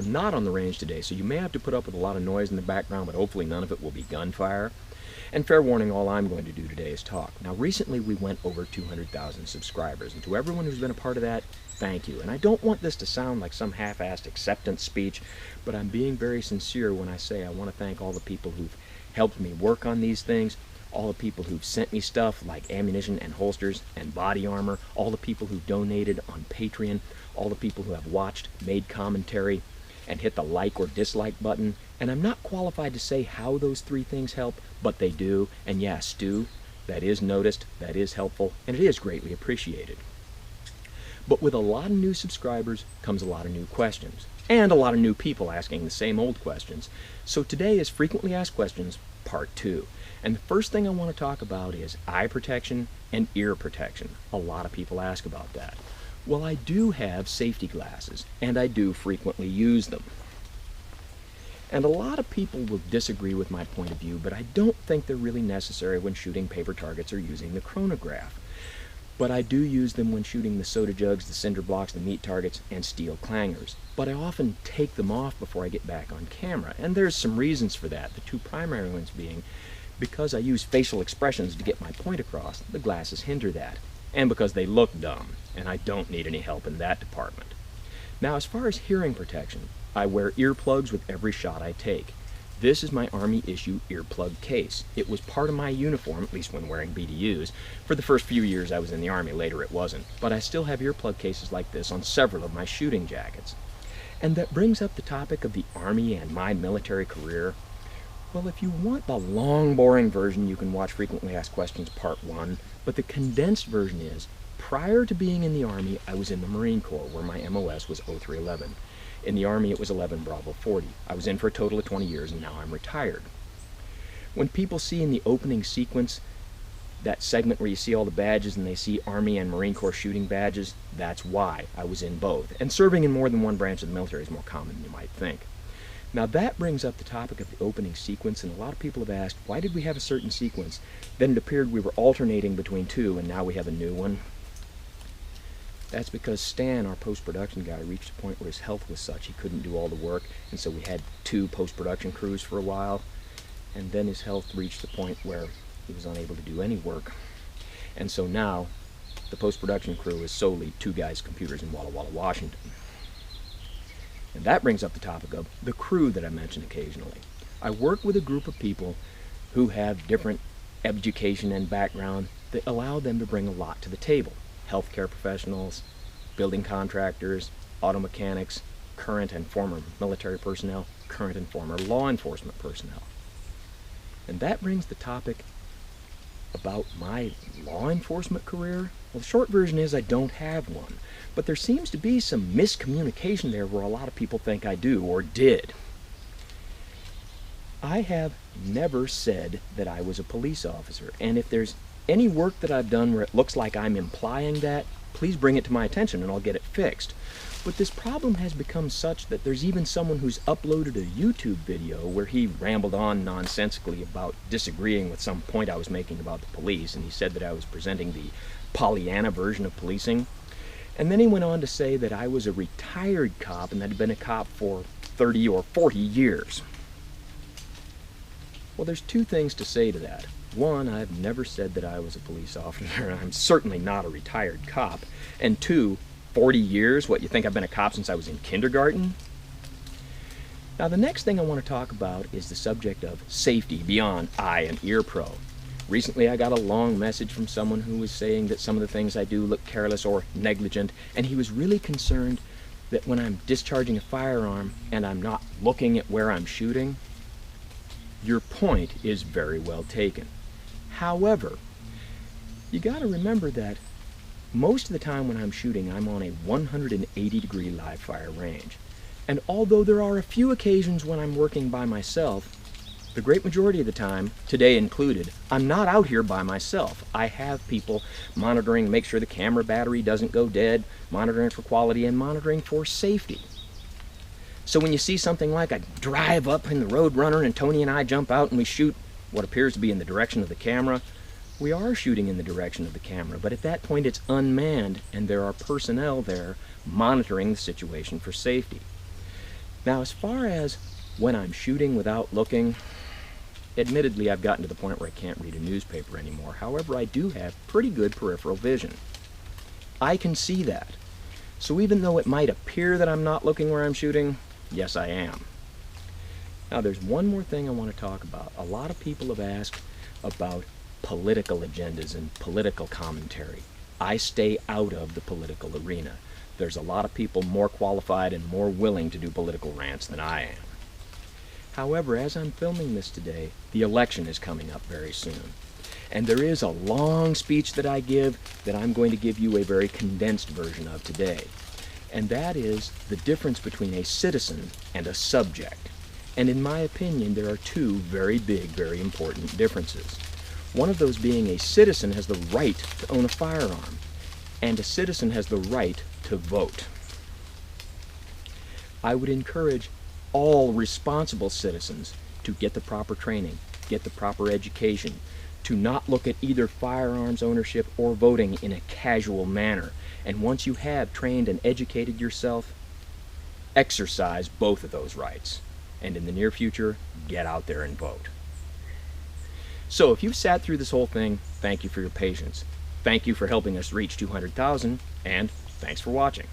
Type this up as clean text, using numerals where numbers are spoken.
we're not on the range today, so you may have to put up with a lot of noise in the background, but hopefully none of it will be gunfire. And fair warning, all I'm going to do today is talk. Now, recently we went over 200,000 subscribers, and to everyone who's been a part of that, thank you. And I don't want this to sound like some half-assed acceptance speech, but I'm being very sincere when I say I want to thank all the people who've helped me work on these things, all the people who've sent me stuff like ammunition and holsters and body armor, all the people who donated on Patreon, all the people who have watched, made commentary, and hit the like or dislike button. And I'm not qualified to say how those three things help, but they do. And yeah, Stu, that is noticed, that is helpful, and it is greatly appreciated. But with a lot of new subscribers comes a lot of new questions, and a lot of new people asking the same old questions. So today is Frequently Asked Questions Part 2. And the first thing I want to talk about is eye protection and ear protection. A lot of people ask about that. Well, I do have safety glasses, and I do frequently use them. And a lot of people will disagree with my point of view, but I don't think they're really necessary when shooting paper targets or using the chronograph. But I do use them when shooting the soda jugs, the cinder blocks, the meat targets, and steel clangers. But I often take them off before I get back on camera, and there's some reasons for that. The two primary ones being because I use facial expressions to get my point across, the glasses hinder that, and because they look dumb, and I don't need any help in that department. Now, as far as hearing protection, I wear earplugs with every shot I take. This is my Army issue earplug case. It was part of my uniform, at least when wearing BDUs. For the first few years I was in the Army, later it wasn't. But I still have earplug cases like this on several of my shooting jackets. And that brings up the topic of the Army and my military career. Well, if you want the long, boring version, you can watch Frequently Asked Questions Part 1, but the condensed version is, prior to being in the Army, I was in the Marine Corps, where my MOS was 0311. In the Army, it was 11 Bravo 40. I was in for a total of 20 years, and now I'm retired. When people see in the opening sequence that segment where you see all the badges and they see Army and Marine Corps shooting badges, that's why I was in both. And serving in more than one branch of the military is more common than you might think. Now that brings up the topic of the opening sequence, and a lot of people have asked, why did we have a certain sequence? Then it appeared we were alternating between two, and now we have a new one. That's because Stan, our post-production guy, reached a point where his health was such he couldn't do all the work, and so we had two post-production crews for a while, and then his health reached the point where he was unable to do any work. And so now, the post-production crew is solely two guys' computers in Walla Walla, Washington. And that brings up the topic of the crew that I mention occasionally. I work with a group of people who have different education and background that allow them to bring a lot to the table. Healthcare professionals, building contractors, auto mechanics, current and former military personnel, current and former law enforcement personnel. And that brings the topic about my law enforcement career. Well, the short version is I don't have one, but there seems to be some miscommunication there where a lot of people think I do or did. I have never said that I was a police officer, and if there's any work that I've done where it looks like I'm implying that, please bring it to my attention and I'll get it fixed. But this problem has become such that there's even someone who's uploaded a YouTube video where he rambled on nonsensically about disagreeing with some point I was making about the police, and he said that I was presenting the Pollyanna version of policing. And then he went on to say that I was a retired cop and that I'd been a cop for 30 or 40 years. Well, there's two things to say to that. One, I've never said that I was a police officer, and I'm certainly not a retired cop. And two, 40 years? What, you think I've been a cop since I was in kindergarten? Now, the next thing I want to talk about is the subject of safety beyond eye and ear pro. Recently, I got a long message from someone who was saying that some of the things I do look careless or negligent, and he was really concerned that when I'm discharging a firearm and I'm not looking at where I'm shooting. Your point is very well taken. However, you got to remember that most of the time when I'm shooting, I'm on a 180-degree live fire range. And although there are a few occasions when I'm working by myself, the great majority of the time, today included, I'm not out here by myself. I have people monitoring to make sure the camera battery doesn't go dead, monitoring for quality, and monitoring for safety. So when you see something like a drive up in the Roadrunner and Tony and I jump out and we shoot what appears to be in the direction of the camera, we are shooting in the direction of the camera, but at that point it's unmanned and there are personnel there monitoring the situation for safety. Now, as far as when I'm shooting without looking, admittedly I've gotten to the point where I can't read a newspaper anymore. However, I do have pretty good peripheral vision. I can see that. So even though it might appear that I'm not looking where I'm shooting, yes I am. Now there's one more thing I want to talk about. A lot of people have asked about political agendas and political commentary. I stay out of the political arena. There's a lot of people more qualified and more willing to do political rants than I am. However, as I'm filming this today, the election is coming up very soon. And there is a long speech that I give that I'm going to give you a very condensed version of today. And that is the difference between a citizen and a subject. And in my opinion, there are two very big, very important differences. One of those being a citizen has the right to own a firearm, and a citizen has the right to vote. I would encourage all responsible citizens to get the proper training, get the proper education, to not look at either firearms ownership or voting in a casual manner. And once you have trained and educated yourself, exercise both of those rights. And in the near future, get out there and vote. So if you've sat through this whole thing, thank you for your patience. Thank you for helping us reach 200,000, and thanks for watching.